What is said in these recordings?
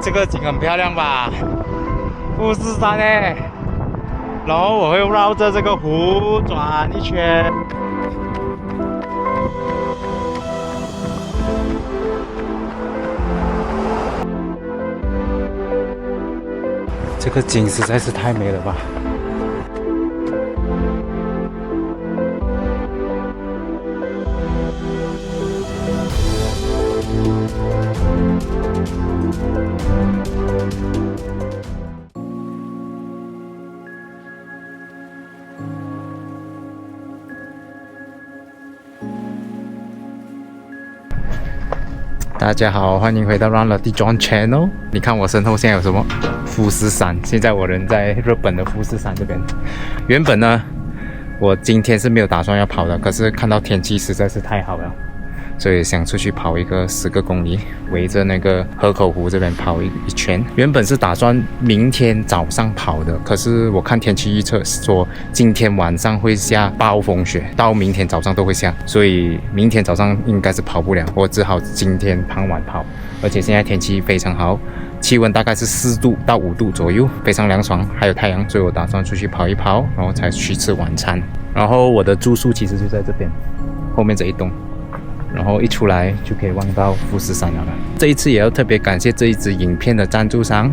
这个景很漂亮吧？富士山哎，然后我会绕着这个湖转一圈。这个景实在是太美了吧！大家好，欢迎回到 Run the John Channel。你看我身后现在有什么？富士山。现在我人在日本的富士山这边。原本呢，我今天是没有打算要跑的，可是看到天气实在是太好了，所以想出去跑一个10个公里，围着那个河口湖这边跑一圈。原本是打算明天早上跑的，可是我看天气预测说今天晚上会下暴风雪，到明天早上都会下，所以明天早上应该是跑不了，我只好今天傍晚跑。而且现在天气非常好，气温大概是4度到5度左右，非常凉爽，还有太阳，所以我打算出去跑一跑，然后才去吃晚餐。然后我的住宿其实就在这边后面这一栋，然后一出来就可以望到富士山了。这一次也要特别感谢这一支影片的赞助商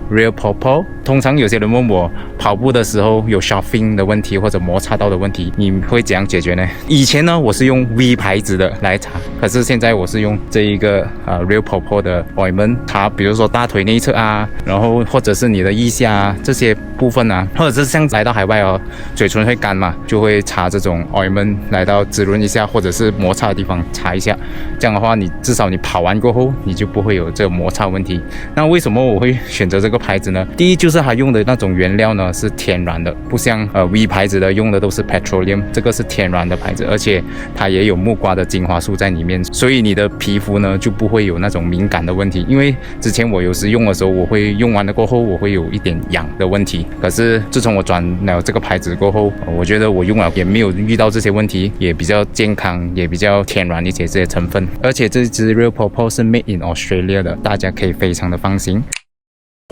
Real Popo。 通常有些人问我跑步的时候有 shuffling 的问题或者摩擦到的问题，你会怎样解决呢？以前呢我是用 V 牌子的来擦，可是现在我是用这一个Real Popo 的 ointment 擦，比如说大腿内侧啊，然后或者是你的腋下啊这些部分啊，或者是像来到海外哦，嘴唇会干嘛，就会擦这种 ointment 来到滋润一下，或者是摩擦的地方擦一下。这样的话，你至少你跑完过后，你就不会有这个摩擦问题。那为什么我会选择这个牌子呢？第一就是它用的那种原料呢是天然的，不像V 牌子的用的都是 petroleum， 这个是天然的牌子，而且它也有木瓜的精华素在里面，所以你的皮肤呢就不会有那种敏感的问题。因为之前我有时用的时候，我会用完了过后我会有一点痒的问题，可是自从我转了这个牌子过后，我觉得我用了也没有遇到这些问题，也比较健康，也比较天然一些这些成分。而且这支 Real Popo 是 Made in Australia 的，大家可以非常的放心。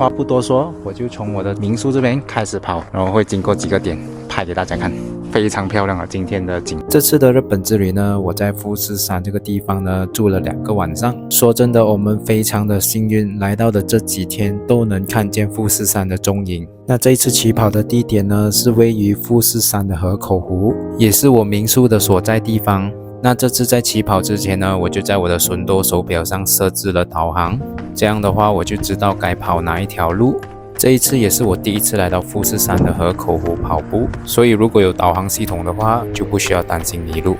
话不多说，我就从我的民宿这边开始跑，然后会经过几个点拍给大家看，非常漂亮啊！今天的景。这次的日本之旅呢，我在富士山这个地方呢住了2个晚上。说真的，我们非常的幸运，来到的这几天都能看见富士山的踪影。那这一次起跑的地点呢，是位于富士山的河口湖，也是我民宿的所在地方。那这次在起跑之前呢，我就在我的顺舵手表上设置了导航，这样的话我就知道该跑哪一条路。这一次也是我第一次来到富士山的河口湖跑步，所以如果有导航系统的话，就不需要担心迷路。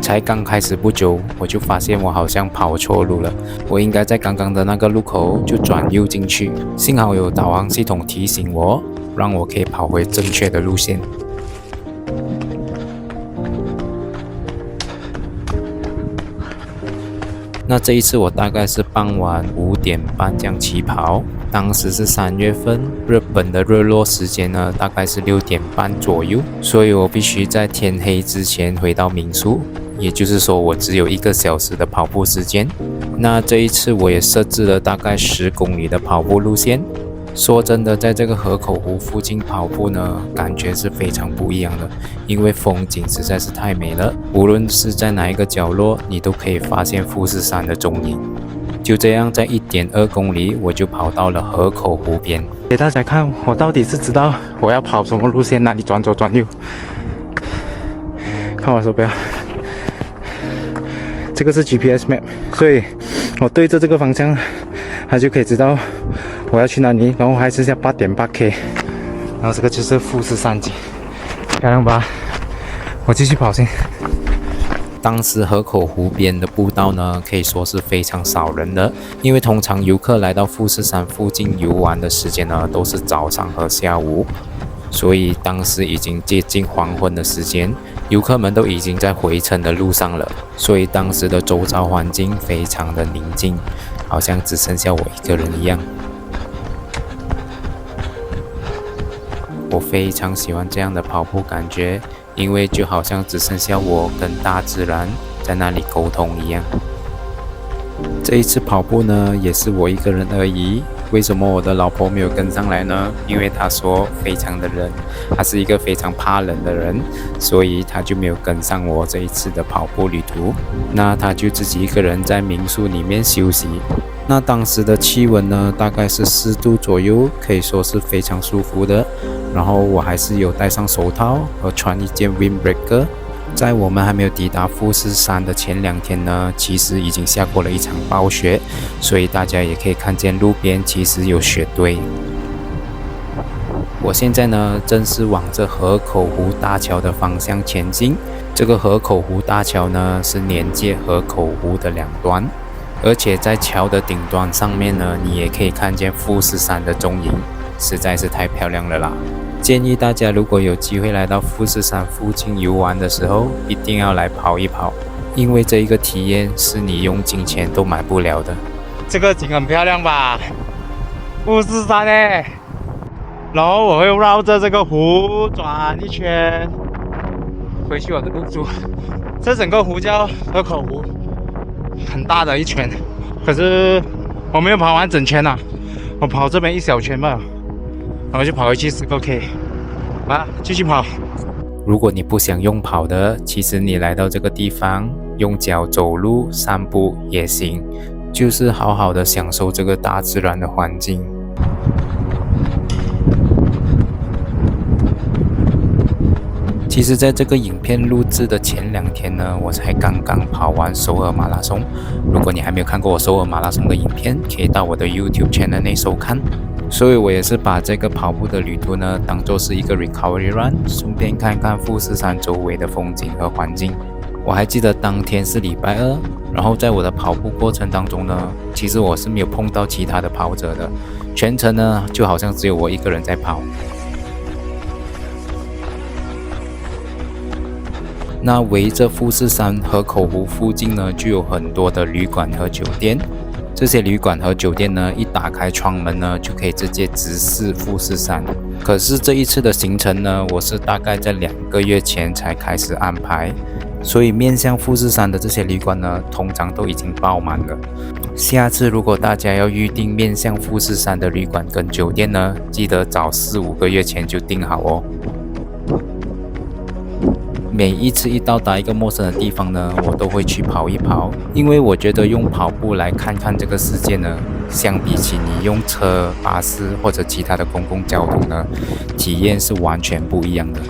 才刚开始不久，我就发现我好像跑错路了，我应该在刚刚的那个路口就转右进去，幸好有导航系统提醒我，让我可以跑回正确的路线。那这一次我大概是傍晚5点半这样起跑，当时是3月份，日本的日落时间呢大概是6点半左右，所以我必须在天黑之前回到民宿，也就是说我只有1个小时的跑步时间。那这一次我也设置了大概10公里的跑步路线。说真的，在这个河口湖附近跑步呢，感觉是非常不一样的，因为风景实在是太美了，无论是在哪一个角落，你都可以发现富士山的踪影。就这样，在1.2公里，我就跑到了河口湖边。给大家看，我到底是知道我要跑什么路线，哪里转左转右。看我手表，这个是 GPS map， 所以我对着这个方向，它就可以知道我要去哪里，然后还剩下8.8K， 然后这个就是富士山景，漂亮吧？我继续跑先。当时河口湖边的步道呢，可以说是非常少人的，因为通常游客来到富士山附近游玩的时间呢，都是早上和下午，所以当时已经接近黄昏的时间，游客们都已经在回程的路上了，所以当时的周遭环境非常的宁静，好像只剩下我一个人一样。我非常喜欢这样的跑步感觉，因为就好像只剩下我跟大自然在那里沟通一样。这一次跑步呢，也是我一个人而已。为什么我的老婆没有跟上来呢？因为她说非常的冷，她是一个非常怕冷的人，所以她就没有跟上我这一次的跑步旅途。那她就自己一个人在民宿里面休息。那当时的气温呢，大概是4度左右，可以说是非常舒服的。然后我还是有戴上手套和穿一件 windbreaker。在我们还没有抵达富士山的前2天呢，其实已经下过了一场暴雪，所以大家也可以看见路边其实有雪堆。我现在呢，正是往着河口湖大桥的方向前进。这个河口湖大桥呢，是连接河口湖的2端，而且在桥的顶端上面呢，你也可以看见富士山的踪影，实在是太漂亮了啦！建议大家如果有机会来到富士山附近游玩的时候，一定要来跑一跑，因为这一个体验是你用金钱都买不了的。这个景很漂亮吧？富士山欸，然后我会绕着这个湖转一圈，回去我的住处。这整个湖叫河口湖，很大的一圈，可是我没有跑完整圈啊，我跑这边1小圈吧。然后就跑回去10个 K， 继续跑。如果你不想用跑的，其实你来到这个地方，用脚走路、散步也行，就是好好的享受这个大自然的环境。其实在这个影片录制的前2天呢，我才刚刚跑完首尔马拉松。如果你还没有看过我首尔马拉松的影片，可以到我的 YouTube channel 内收看。所以我也是把这个跑步的旅途呢，当作是一个 recovery run， 顺便看看富士山周围的风景和环境。我还记得当天是礼拜2，然后在我的跑步过程当中呢，其实我是没有碰到其他的跑者的，全程呢就好像只有我一个人在跑。那围着富士山河口湖附近呢，就有很多的旅馆和酒店。这些旅馆和酒店呢，一打开窗门呢，就可以直接直视富士山。可是这一次的行程呢，我是大概在2个月前才开始安排，所以面向富士山的这些旅馆呢，通常都已经爆满了。下次如果大家要预定面向富士山的旅馆跟酒店呢，记得早4-5个月前就订好哦。每一次一到达一个陌生的地方呢，我都会去跑一跑，因为我觉得用跑步来看看这个世界呢，相比起你用车、巴士或者其他的公共交通呢，体验是完全不一样的。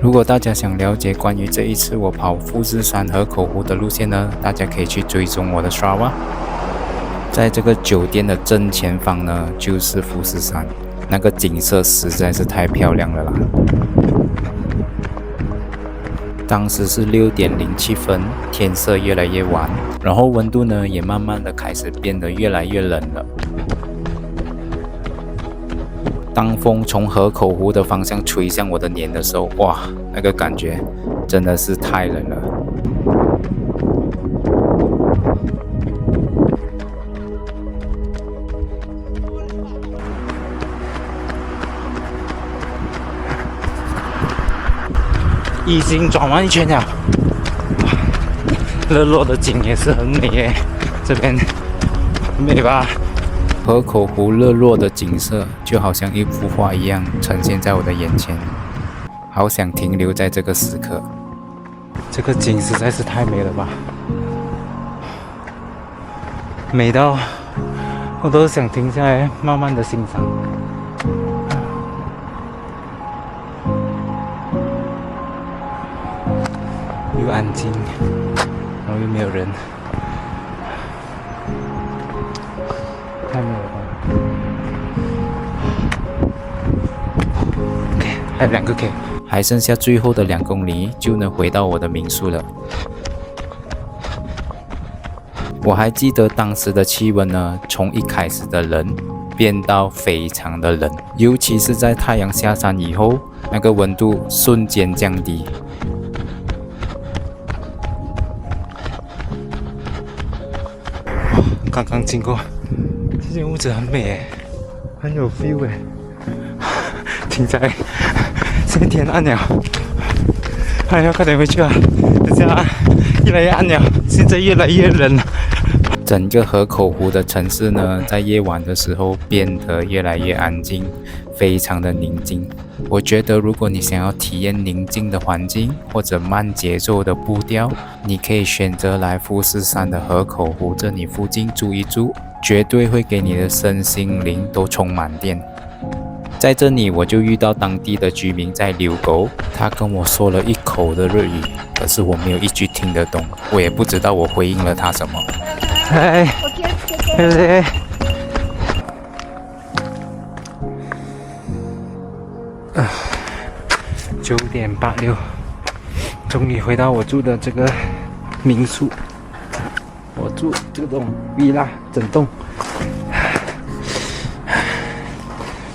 如果大家想了解关于这一次我跑富士山河口湖的路线呢，大家可以去追踪我的 Strava。在这个酒店的正前方呢，就是富士山，那个景色实在是太漂亮了啦。当时是6点07分，天色越来越晚，然后温度呢也慢慢的开始变得越来越冷了。当风从河口湖的方向吹向我的脸的时候，哇，那个感觉真的是太冷了。已经转完一圈了，日落的景也是很美耶，这边很美吧？河口湖日落的景色就好像一幅画一样呈现在我的眼前，好想停留在这个时刻。这个景实在是太美了吧，美到我都想停下来慢慢的欣赏。又安静，然后又没有人，太美了吧。OK， 还有2个 K， 还剩下最后的2公里就能回到我的民宿了。我还记得当时的气温呢，从一开始的冷变到非常的冷，尤其是在太阳下山以后，那个温度瞬间降低。刚刚经过这间屋子很美诶，很有 feel 诶。停在现在天暗了，要快点回去啊！等下越来越暗了，现在越来越冷了。整个河口湖的城市呢，在夜晚的时候变得越来越安静，非常的宁静。我觉得，如果你想要体验宁静的环境或者慢节奏的步调，你可以选择来富士山的河口湖这里附近住一住，绝对会给你的身心灵都充满电。在这里，我就遇到当地的居民在遛狗，他跟我说了一口的日语，可是我没有一句听得懂，我也不知道我回应了他什么。嗨，对不对？9:86，终于回到我住的这个民宿。我住这种 villa 整栋。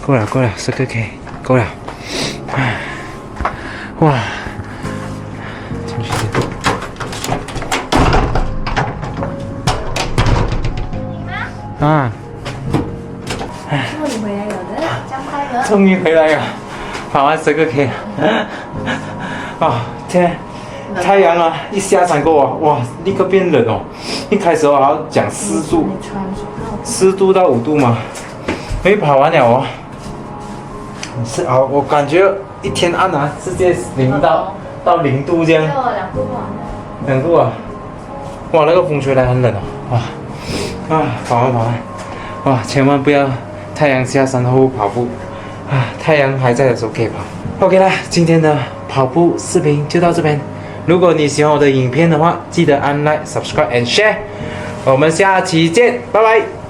够了，10K，够了。哇，进去。啊！终于回来了的，这样快乐。终于回来了，跑完10K。哦，天，太阳啊，一下山过啊，哇，立刻变冷哦。一开始我好像讲4度到5度嘛，没跑完了哦。是啊，我感觉一天暗啊，直接0到0度这样。2度啊！哇，那个风吹来很冷哦，哇！跑完！哇，千万不要太阳下山后跑步啊！太阳还在的时候可以跑。OK 啦，今天的跑步视频就到这边。如果你喜欢我的影片的话，记得按 like、subscribe and share。我们下期见，拜拜。